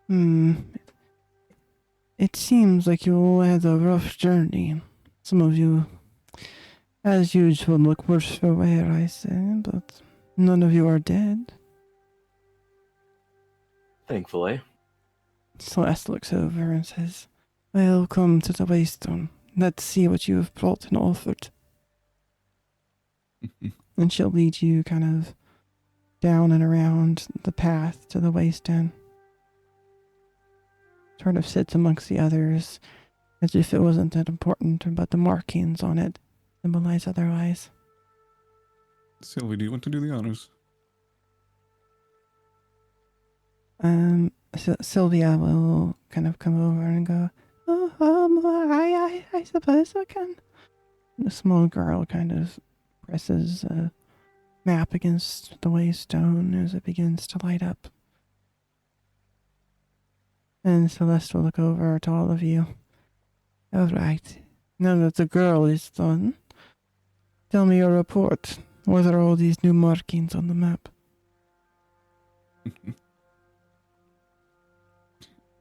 Hmm. It seems like you all had a rough journey. Some of you, as usual, look worse for wear, I say, but none of you are dead. Thankfully. Celeste looks over and says, "Welcome to the Waystone. Let's see what you have brought and offered." And she'll lead you kind of down and around the path to the Waystone. Sort of sits amongst the others as if it wasn't that important, but the markings on it symbolize otherwise. Sylvie, do you want to do the honors? Sylvia will kind of come over and go, "Oh, I suppose I can." The small girl kind of presses a map against the waystone as it begins to light up. And Celeste will look over to all of you. "All right, now that the girl is done, tell me your report. What are all these new markings on the map?"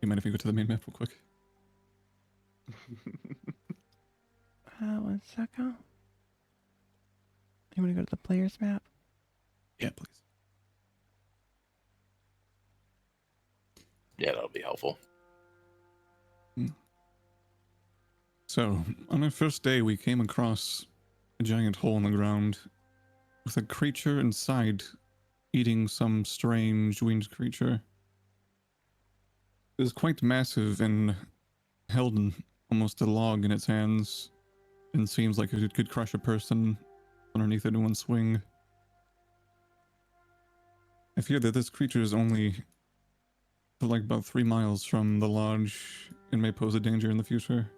You mind if we go to the main map real quick? 1 second. You want to go to the player's map? Yeah, please. Yeah, that'll be helpful. So, on our first day, we came across a giant hole in the ground with a creature inside eating some strange winged creature. It was quite massive and held almost a log in its hands and seems like it could crush a person underneath it in one swing. I fear that this creature is only like about 3 miles from the lodge and may pose a danger in the future.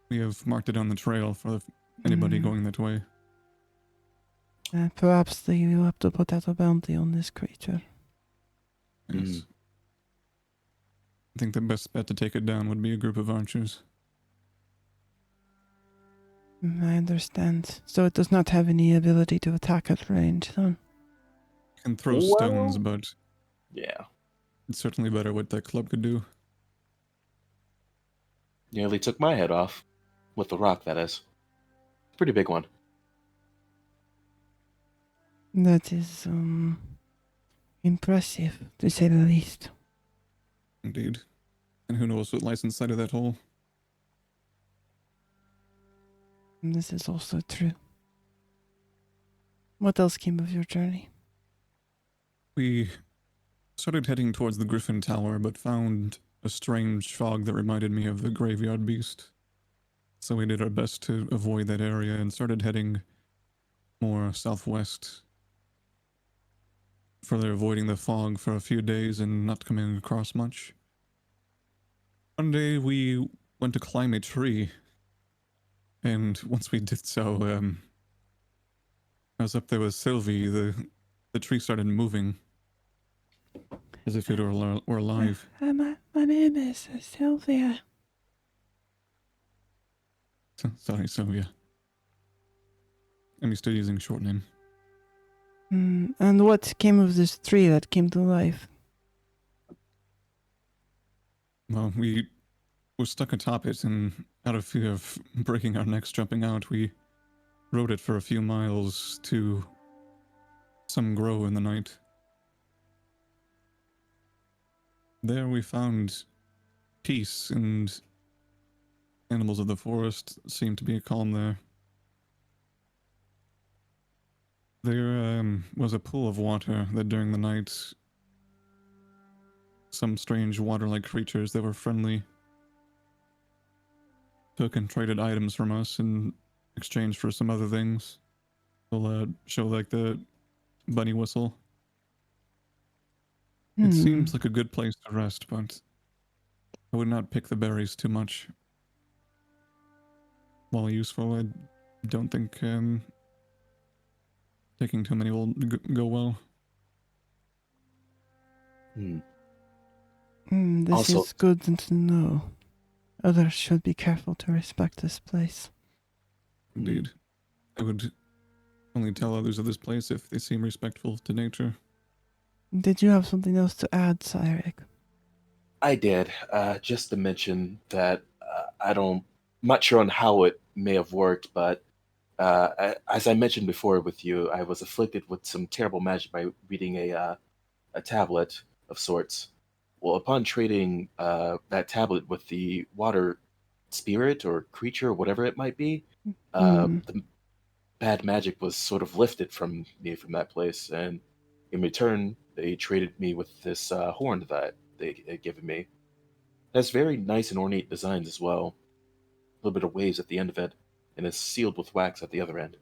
We have marked it on the trail for anybody going that way. Perhaps you have to put out a bounty on this creature. Yes. I think the best bet to take it down would be a group of archers. I understand. So it does not have any ability to attack at range, then? You can throw stones, but yeah, it's certainly better what that club could do. Nearly took my head off. With the rock, that is. Pretty big one. That is, impressive, to say the least. Indeed. And who knows what lies inside of that hole? And this is also true. What else came of your journey? We started heading towards the Griffin Tower, but found a strange fog that reminded me of the graveyard beast. So we did our best to avoid that area and started heading more southwest, further avoiding the fog for a few days and not coming across much. One day we went to climb a tree, and once we did so, I was up there with Sylvie. The tree started moving as if it were alive. My name is Sylvia. Sorry, Sylvia. I'm used to using short name. And what came of this tree that came to life? Well, we were stuck atop it, and out of fear of breaking our necks jumping out, we rode it for a few miles to some grove in the night. There we found peace, and animals of the forest seemed to be calm there. There was a pool of water that during the night some strange water-like creatures that were friendly took and traded items from us in exchange for some other things. We'll show like the bunny whistle. It seems like a good place to rest, but I would not pick the berries too much. While useful, I don't think taking too many will go well. This Also, is good to know. Others should be careful to respect this place. Indeed. I would only tell others of this place if they seem respectful to nature. Did you have something else to add, Cyrek? I did. Just to mention that I'm not sure on how it may have worked, but as I mentioned before with you, I was afflicted with some terrible magic by reading a tablet of sorts. Well, upon trading that tablet with the water spirit or creature, whatever it might be, Hmm. the bad magic was sort of lifted from me from that place, and in return, they traded me with this horn that they had given me. It has very nice and ornate designs as well. A little bit of waves at the end of it, and it's sealed with wax at the other end.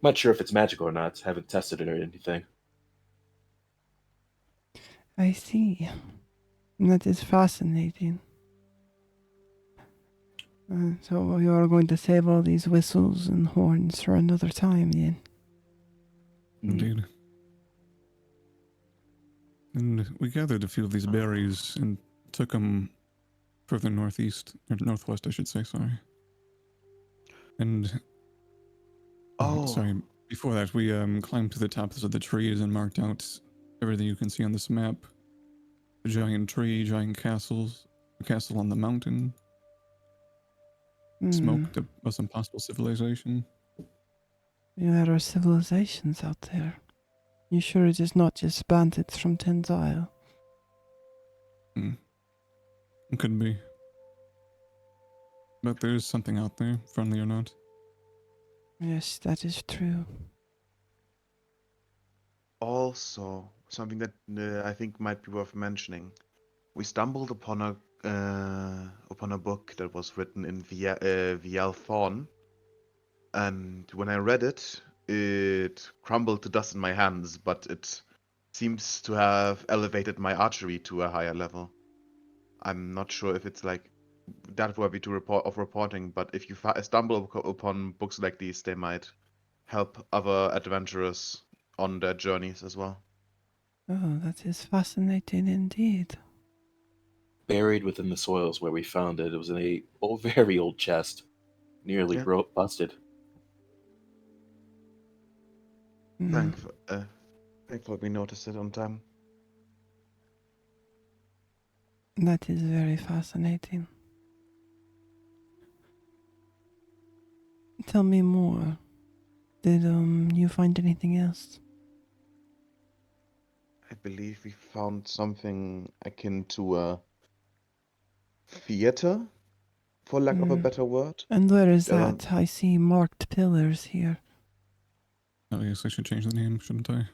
Not sure if it's magical or not. Haven't tested it or anything. I see. That is fascinating. So you are going to save all these whistles and horns for another time, then? Indeed. And we gathered a few of these berries and took them further northeast, or northwest, I should say, sorry. And, sorry, before that, we climbed to the tops of the trees and marked out everything you can see on this map. A giant tree, giant castles, a castle on the mountain, smoke of some possible civilization. Yeah, there are civilizations out there. You sure it is not just bandits from Ten's Isle? It could be. But there is something out there, friendly or not. Yes, that is true. Also, something that I think might be worth mentioning. We stumbled upon a book that was written in Vial Thorn, and when I read it, it crumbled to dust in my hands, but it seems to have elevated my archery to a higher level. I'm not sure if it's like that worthy to reporting, but if you stumble upon books like these, they might help other adventurers on their journeys as well. Oh, that is fascinating indeed. Buried within the soils where we found it, it was in a very old chest, nearly Yeah. busted. Mm, Thankful we noticed it on time. that is very fascinating. Tell me more. Did you find anything else? I believe we found something akin to a theater, for lack of a better word. And where is I don't- that? I see marked pillars here. Oh, yes, I should change the name, shouldn't I?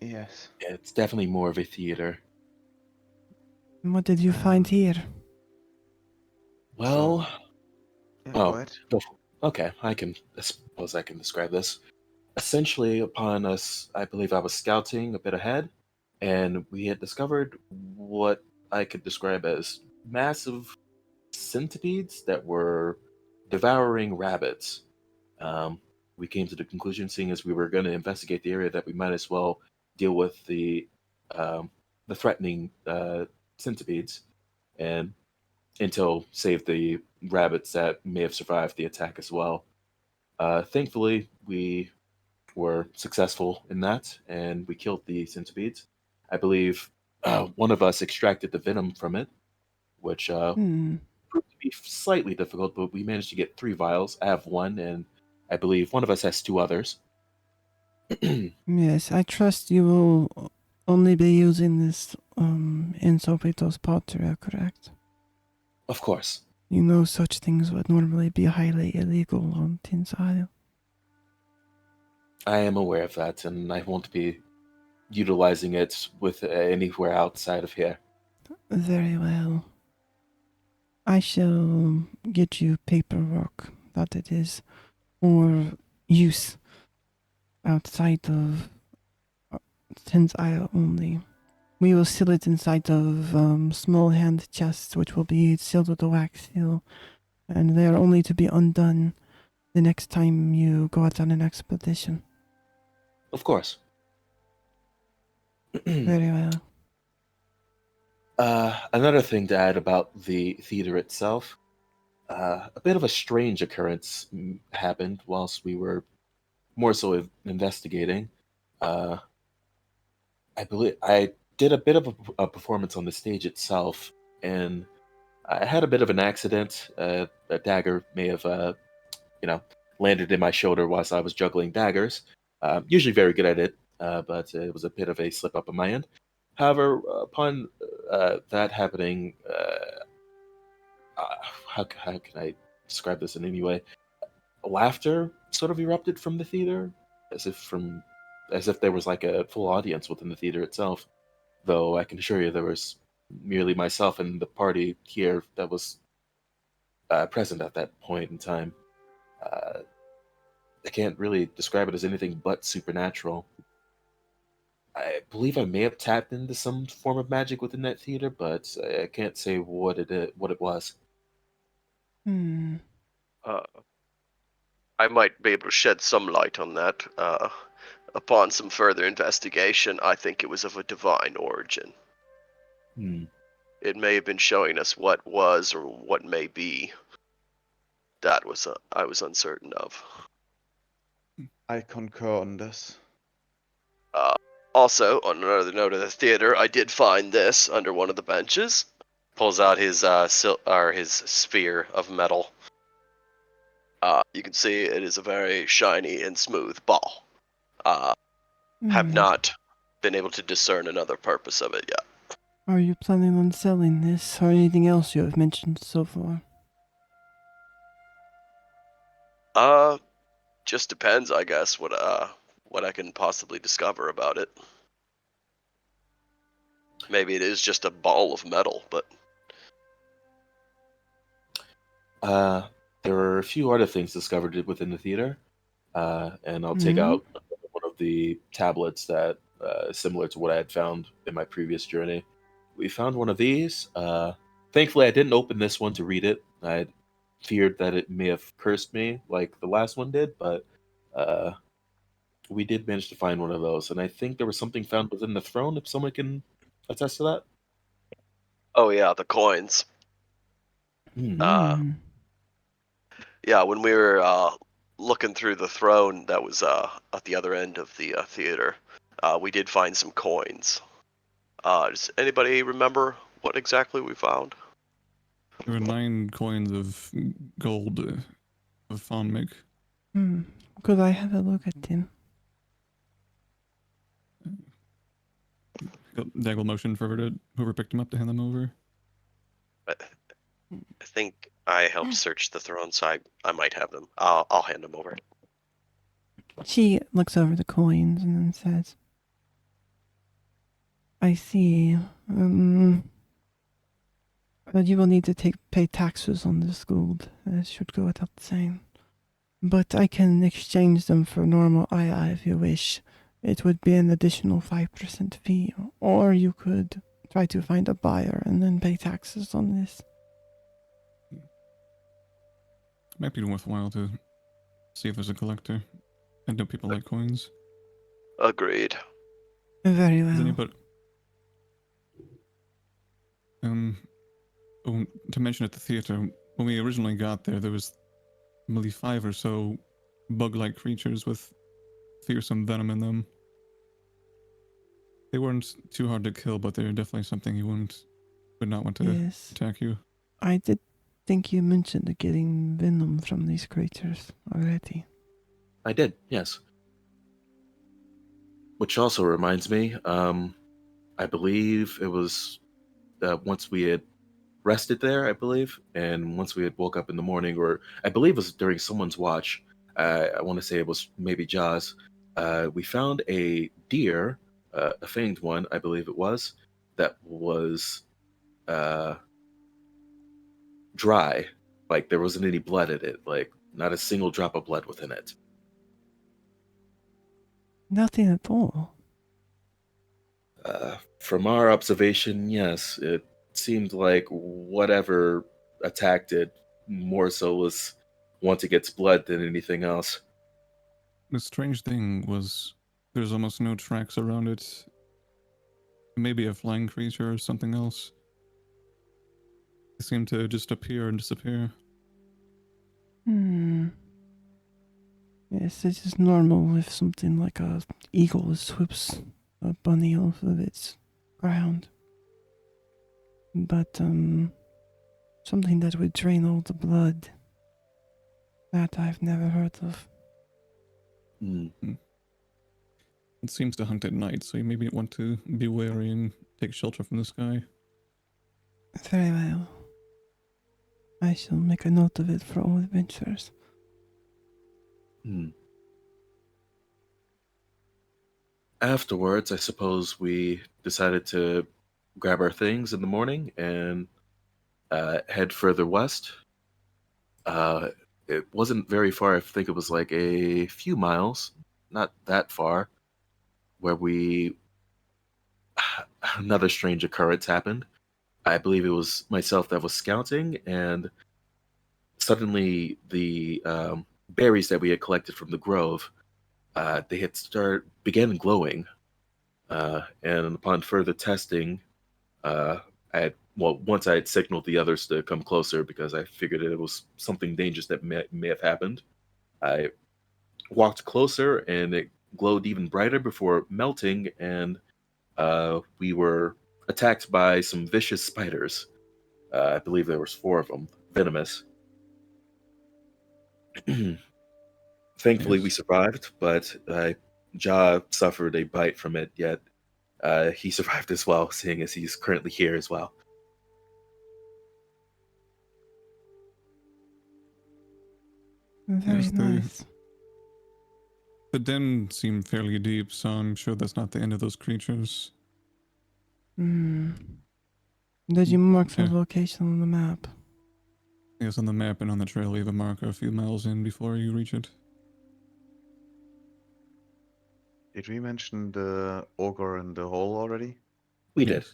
Yes. Yeah, it's definitely more of a theater. And what did you find here? Well, Yeah, go oh, ahead. okay, I suppose I can describe this. Essentially, upon us, I believe I was scouting a bit ahead, and we had discovered what I could describe as massive centipedes that were devouring rabbits. Um, we came to the conclusion, seeing as we were going to investigate the area, that we might as well deal with um, the threatening centipedes, and until save the rabbits that may have survived the attack as well. Thankfully, we were successful in that, and we killed the centipedes. I believe one of us extracted the venom from it, which proved to be slightly difficult, but we managed to get 3 vials. I have one, and I believe one of us has 2 others. Yes, I trust you will only be using this in Sopitos Patria, correct? Of course. You know such things would normally be highly illegal on Ten's Isle. I am aware of that, and I won't be utilizing it with anywhere outside of here. Very well. I shall get you paperwork that it is for use outside of Ten's Isle only. We will seal it inside of small hand chests, which will be sealed with a wax seal, and they are only to be undone the next time you go out on an expedition. Of course. Very well. Another thing to add about the theater itself, a bit of a strange occurrence happened whilst we were more so investigating. Uh, I believe I did a bit of a performance on the stage itself, and I had a bit of an accident. A dagger may have, landed in my shoulder whilst I was juggling daggers. Usually very good at it, but it was a bit of a slip up on my end. However, upon that happening, how can I describe this in any way? Laughter sort of erupted from the theater, as if there was like a full audience within the theater itself. Though I can assure you there was merely myself and the party here that was present at that point in time. Uh, I can't really describe it as anything but supernatural. I believe I may have tapped into some form of magic within that theater, but I can't say what it was. Hmm. Uh, I might be able to shed some light on that. Upon some further investigation, I think it was of a divine origin. Hmm. It may have been showing us what was or what may be. That was I was uncertain of. I concur on this. Also, on another note of the theater, I did find this under one of the benches. Pulls out his his sphere of metal. You can see it is a very shiny and smooth ball. Have not been able to discern another purpose of it yet. Are you planning on selling this or anything else you have mentioned so far? Just depends, I guess, what I can possibly discover about it. Maybe it is just a ball of metal, but There were a few other things discovered within the theater, and I'll take Mhm. out one of the tablets that is similar to what I had found in my previous journey. We found one of these. Thankfully, I didn't open this one to read it. I feared that it may have cursed me like the last one did, but uh, we did manage to find one of those. And I think there was something found within the throne, if someone can attest to that. oh yeah, the coins. Hmm. Yeah, when we were looking through the throne that was at the other end of the theater, we did find some coins. Does anybody remember what exactly we found? There were 9 coins of gold of Fonmic. Could I have a look at them? Daggle motion for whoever picked them up to hand them over. I think I helped search the throne, so I might have them. I'll hand them over. She looks over the coins and then says, I see. But you will need to pay taxes on this gold. It should go without saying. But I can exchange them for normal II if you wish. It would be an additional 5% fee. Or you could try to find a buyer and then pay taxes on this. Might be worthwhile to see if there's a collector. I know people like coins. Agreed. Very Does well. anybody... to mention at the theater, when we originally got there, there was maybe 5 or so bug-like creatures with fearsome venom in them. They weren't too hard to kill, but they're definitely something you would not want to Yes. attack you. I did think you mentioned getting venom from these creatures already. I did, yes. Which also reminds me, I believe it was once we had rested there, I believe, and once we had woke up in the morning, or I believe it was during someone's watch. I want to say it was maybe Jaws. We found a deer, a fanged one, I believe it was, that was dry. Like there wasn't any blood in it, like not a single drop of blood within it. Nothing at all. From our observation, yes, it seemed like whatever attacked it more so was wanting its blood than anything else. The strange thing was there's almost no tracks around it. Maybe a flying creature or something else. They seem to just appear and disappear. Yes, it is normal if something like a eagle swoops a bunny off of its ground. But, something that would drain all the blood. That I've never heard of. Hmm. It seems to hunt at night, so you maybe want to be wary and take shelter from the sky. Very well. I shall make a note of it for all adventurers. Hmm. Afterwards, I suppose we decided to grab our things in the morning and head further west. Uh, it wasn't very far. I think it was like a few miles, not that far, where we another strange occurrence happened. I believe it was myself that was scouting, and suddenly the berries that we had collected from the grove, they had began glowing. And upon further testing, once I had signaled the others to come closer because I figured it was something dangerous that may have happened. I walked closer, and it glowed even brighter before melting, and we were attacked by some vicious spiders. I believe there was four of them, venomous. Thankfully, we Yes. survived, but Ja suffered a bite from it. Yet he survived as well, seeing as he's currently here as well. Very Yes, nice. the den seemed fairly deep, so I'm sure that's not the end of those creatures. Hmm. Did you mark the Yeah. location on the map? Yes, on the map and on the trail, leave a marker a few miles in before you reach it. Did we mention the ogre in the hole already? We did.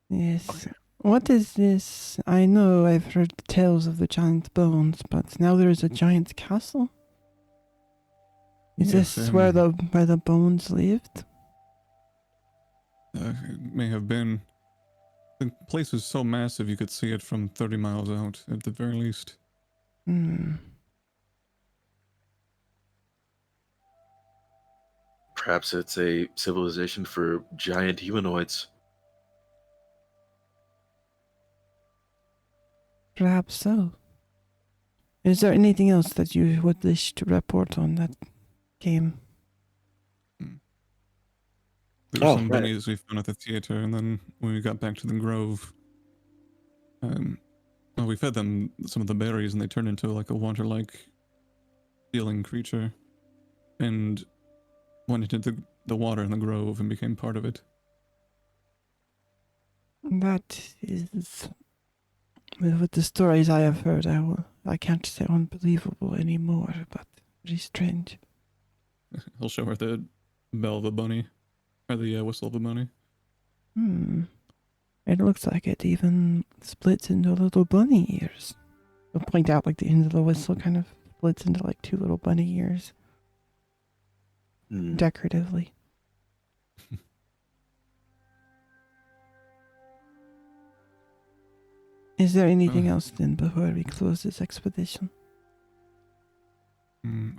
Yes. Yes. Okay. What is this? I know I've heard tales of the giant bones, but now there is a giant castle? Is Yes, this where the bones lived? It may have been. The place was so massive you could see it from 30 miles out, at the very least. Hmm. Perhaps it's a civilization for giant humanoids. Perhaps so. Is there anything else that you would wish to report on that came? There were Oh, some right. bunnies we found at the theater, and then when we got back to the grove, well, we fed them some of the berries, and they turned into like a water-like feeling creature, and went into the water in the grove and became part of it. That is, with the stories I have heard, I can't say unbelievable anymore, but very strange. I'll show her the bell of a bunny, or the whistle of a bunny. Hmm. It looks like it even splits into little bunny ears. I'll point out like the end of the whistle kind of splits into like two little bunny ears Hmm. decoratively. Is there anything else then before we close this expedition?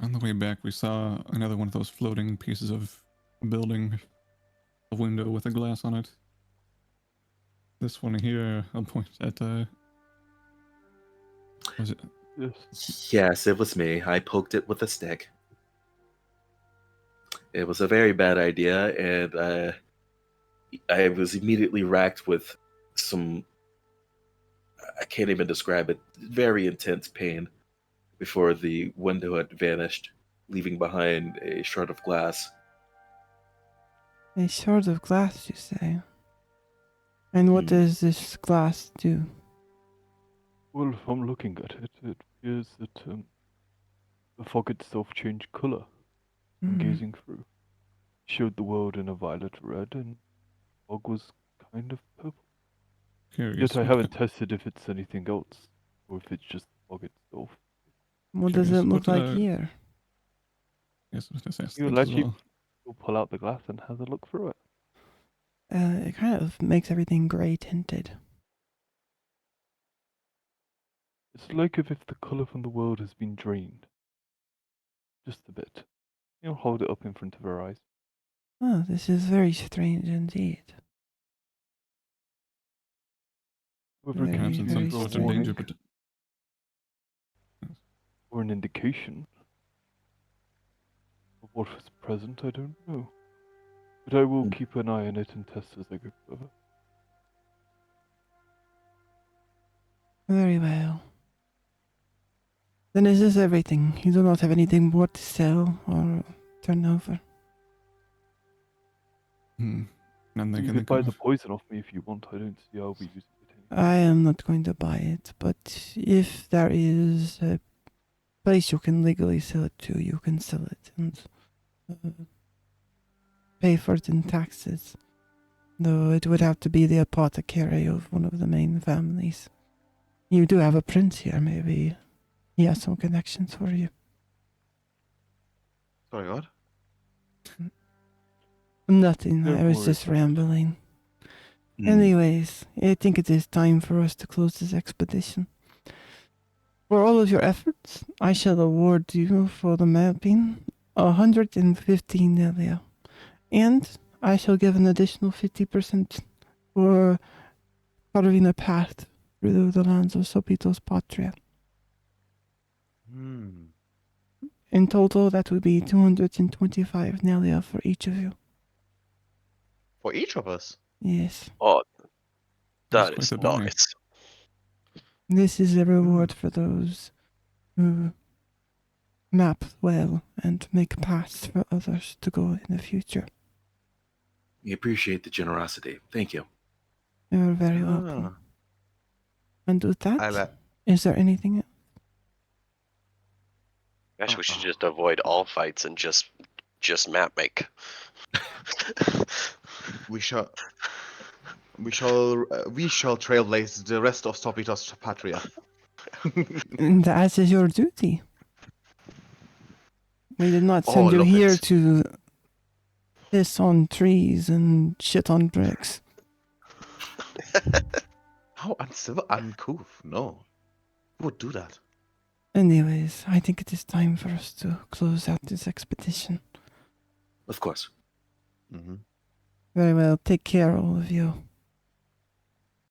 On the way back, we saw another one of those floating pieces of a building, a window with a glass on it. This one here, I'll point at, was it? Yes. Yes, it was me. I poked it with a stick. It was a very bad idea, and I was immediately racked with some, I can't even describe it, very intense pain before the window had vanished, leaving behind a shard of glass. A shard of glass, you say? And what Hmm. does this glass do? Well, if I'm looking at it, it appears that the fog itself changed color when Hmm. gazing through. Showed the world in a violet red, and fog was kind of purple. Curious. Yet I What haven't tested if it's anything else, or if it's just fog itself. What does it curious. look What, like here? yes, I was going to ask You'll that as actually well. pull out the glass and have a look through it. It kind of makes everything gray tinted. It's like if the color from the world has been drained. Just a bit. You'll hold it up in front of her eyes. Oh, this is very strange indeed. Whoever Very, Perhaps gave in you some very a sort of danger, warning but or an indication of what was present, I don't know. But I will keep an eye on it and test as I go further. Very well. Then is this everything? You do not have anything more to sell or turn over? none I You can could think buy the of. poison off me if you want. I don't see how I'll be using it anyway. I am not going to buy it, but if there is a place you can legally sell it to, you can sell it and pay for it in taxes. Though it would have to be the apothecary of one of the main families. You do have a prince here, maybe he has some connections for you. Sorry, what? Nothing, Don't I was worry just about it. rambling. Mm. Anyways, I think it is time for us to close this expedition. For all of your efforts, I shall award you for the mapping 115 Nelia. And I shall give an additional 50% for carving a path through the lands of Sopitos Patria. Hmm. In total, that would be 225 Nelia for each of you. For each of us. Yes. Oh, That's that quite is a bounty. nice. This is a reward for those who map well and make paths for others to go in the future. We appreciate the generosity. Thank you. You're very welcome. Ah. And with that, I like. is there anything else? Gosh, we should just avoid all fights and just map make. We shall. We shall trailblaze the rest of Sopitos Patria. And as is your duty. We did not send All you of here it. to piss on trees and shit on bricks. How uncivil, uncouth. No. Who would do that? Anyways, I think it is time for us to close out this expedition. Of course. Mm-hmm. Very well, take care, all of you.